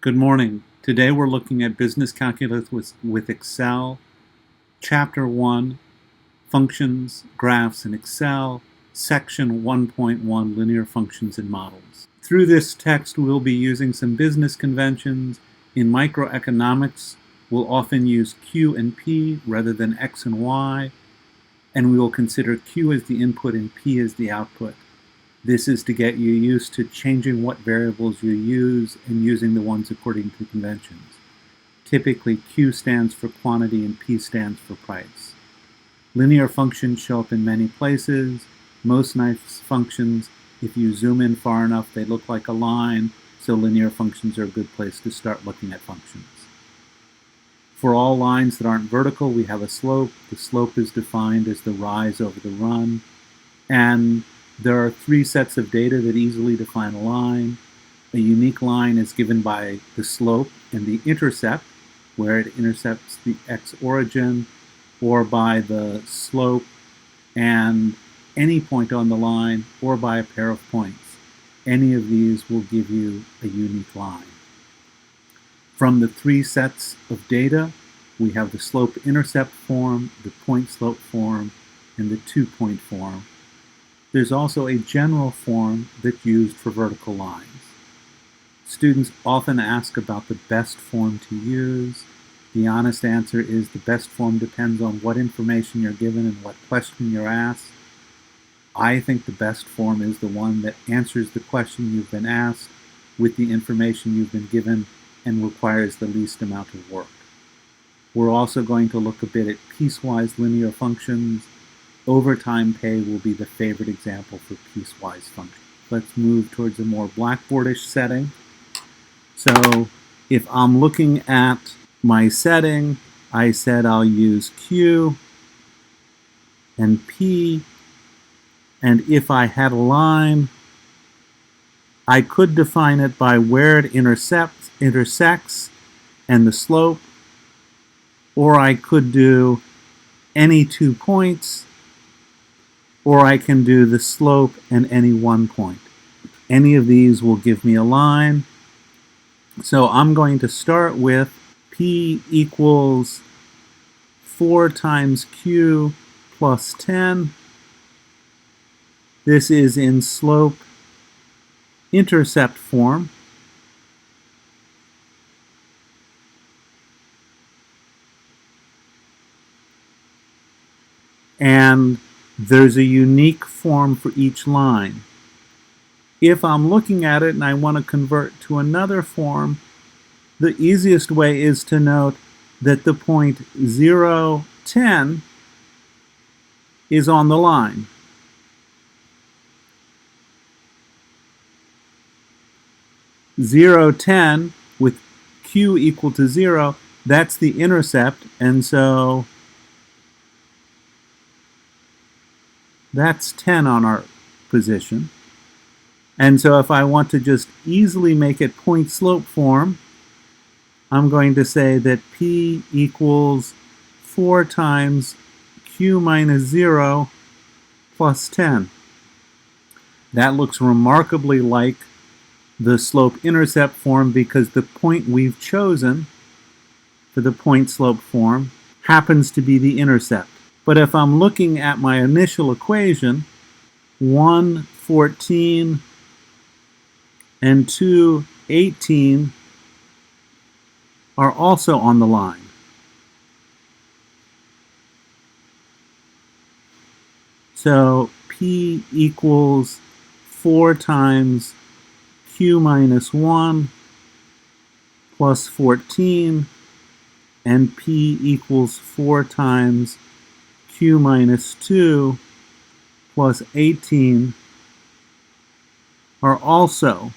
Good morning. Today we're looking at Business Calculus with Excel, Chapter 1, Functions, Graphs in Excel, Section 1.1, Linear Functions and Models. Through this text we'll be using some business conventions. In microeconomics, we'll often use Q and P rather than X and Y, and we will consider Q as the input and P as the output. This is to get you used to changing what variables you use and using the ones according to conventions. Typically, Q stands for quantity and P stands for price. Linear functions show up in many places. Most nice functions, if you zoom in far enough, they look like a line, so linear functions are a good place to start looking at functions. For all lines that aren't vertical, we have a slope. The slope is defined as the rise over the run, and there are three sets of data that easily define a line. A unique line is given by the slope and the intercept, where it intercepts the x origin, or by the slope and any point on the line, or by a pair of points. Any of these will give you a unique line. From the three sets of data, we have the slope-intercept form, the point-slope form, and the two-point form. There's also a general form that's used for vertical lines. Students often ask about the best form to use. The honest answer is the best form depends on what information you're given and what question you're asked. I think the best form is the one that answers the question you've been asked with the information you've been given and requires the least amount of work. We're also going to look a bit at piecewise linear functions. Overtime pay will be the favorite example for piecewise functions. Let's move towards a more blackboardish setting. So if I'm looking at my setting, I said I'll use Q and P, and if I had a line, I could define it by where it intersects and the slope, or I could do any 2 points, or I can do the slope and any 1 point. Any of these will give me a line. So I'm going to start with P equals 4 times Q plus 10. This is in slope-intercept form. And there's a unique form for each line. If I'm looking at it and I want to convert to another form, the easiest way is to note that the point 0, 10 is on the line. Zero, 10 with Q equal to 0, that's the intercept, and so that's 10 on our position. And so if I want to just easily make it point slope form, I'm going to say that P equals 4 times Q minus 0 plus 10. That looks remarkably like the slope-intercept form because the point we've chosen for the point-slope form happens to be the intercept. But if I'm looking at my initial equation, 1, 14 and 2, 18 are also on the line. So P equals 4 times Q minus 1 plus 14, and P equals 4 times Q minus 2 plus 18 are also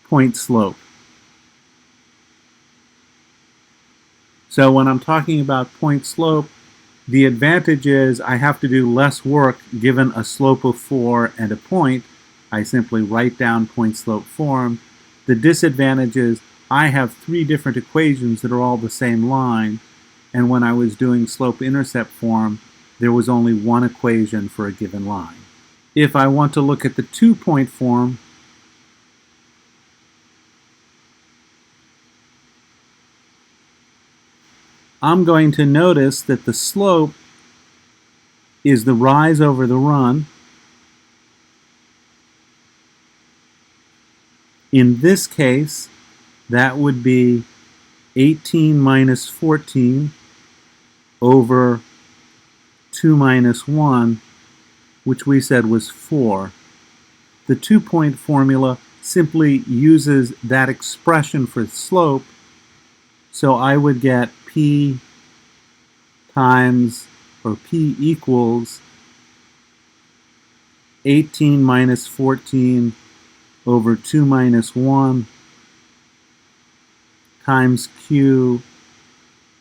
point slope. So when I'm talking about point slope, the advantage is I have to do less work given a slope of 4 and a point. I simply write down point slope form. The disadvantage is I have 3 different equations that are all the same line, and when I was doing slope-intercept form, there was only one equation for a given line. If I want to look at the 2-point form, I'm going to notice that the slope is the rise over the run. In this case, that would be 18 minus 14 over 2 minus 1, which we said was 4. The 2-point formula simply uses that expression for slope, so I would get P times, or P equals 18 minus 14 over 2 minus 1 times Q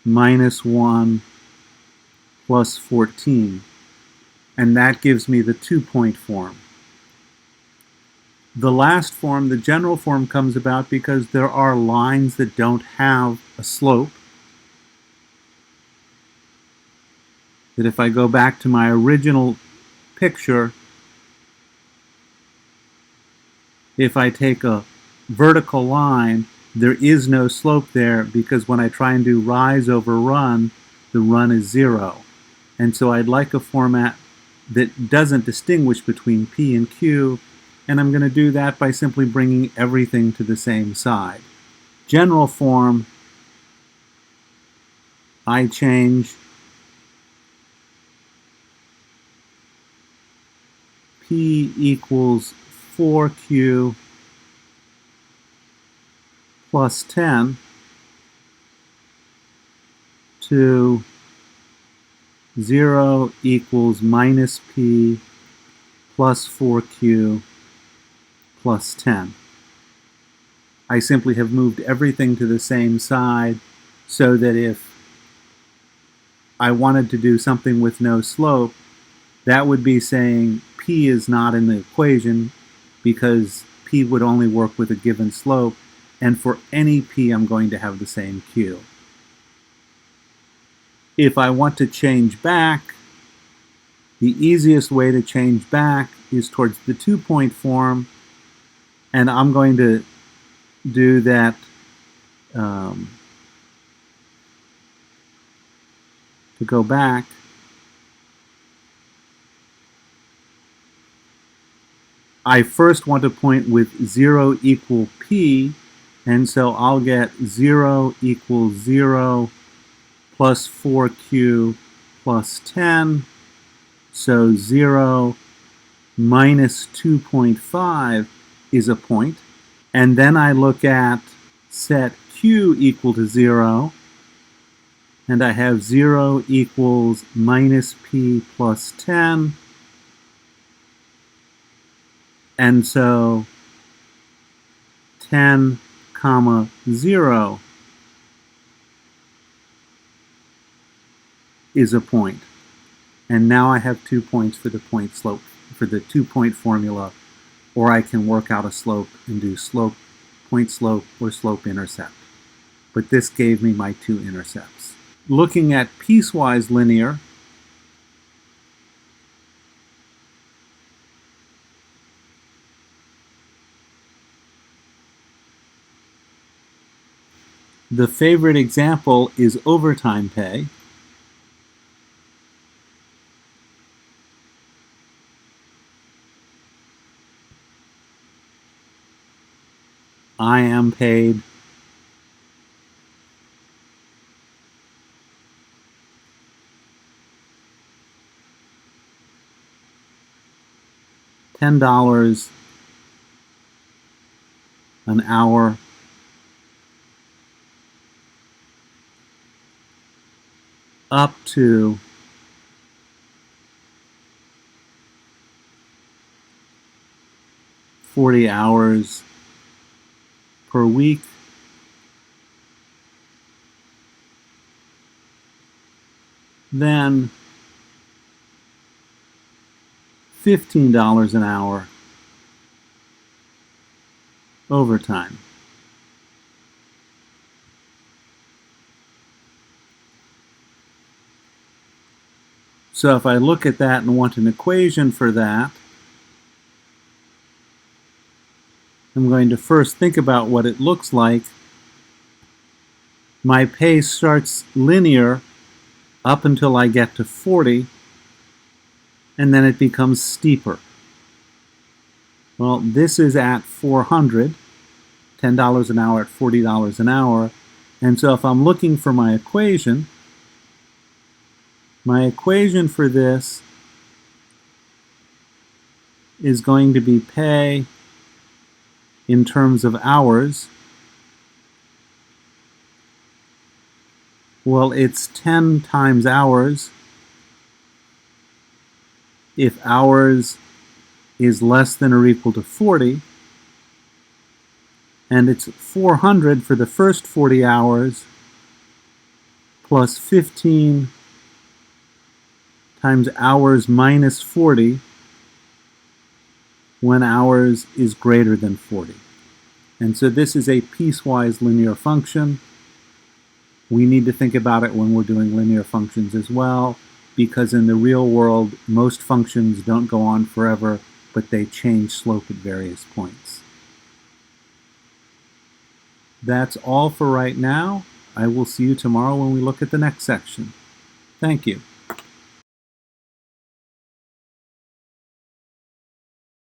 minus 1 plus 14. And that gives me the 2-point form. The last form, the general form, comes about because there are lines that don't have a slope. That if I go back to my original picture, if I take a vertical line, there is no slope there because when I try and do rise over run, the run is 0. And so I'd like a format that doesn't distinguish between P and Q, and I'm going to do that by simply bringing everything to the same side. General form, I change P equals 4Q plus 10 to 0 equals minus P plus 4Q plus 10. I simply have moved everything to the same side so that if I wanted to do something with no slope, that would be saying P is not in the equation because P would only work with a given slope, and for any P I'm going to have the same Q. If I want to change back, the easiest way to change back is towards the 2-point form, and I'm going to do that to go back. I first want to point with 0 equal P, and so I'll get 0 equals 0 plus 4Q plus 10, so 0 minus 2.5 is a point. And then I look at set Q equal to 0, and I have 0 equals minus P plus 10, and so 10 comma 0 is a point. And now I have 2 points for the point slope, for the 2-point formula, or I can work out a slope and do slope, point slope, or slope intercept. But this gave me my 2 intercepts. Looking at piecewise linear, the favorite example is overtime pay. I am paid $10 an hour up to $40 hours per week. Then $15 an hour overtime. So if I look at that and want an equation for that, I'm going to first think about what it looks like My pace starts linear up until I get to 40, and then it becomes steeper. Well, this is at 400, $10 an hour at $40 an hour. And so if I'm looking for my equation for this is going to be pay in terms of hours. Well, it's 10 times hours if hours is less than or equal to 40, and it's 400 for the first 40 hours plus 15 times hours minus 40 when hours is greater than 40. And so this is a piecewise linear function. We need to think about it when we're doing linear functions as well, because in the real world, most functions don't go on forever, but they change slope at various points. That's all for right now. I will see you tomorrow when we look at the next section. Thank you.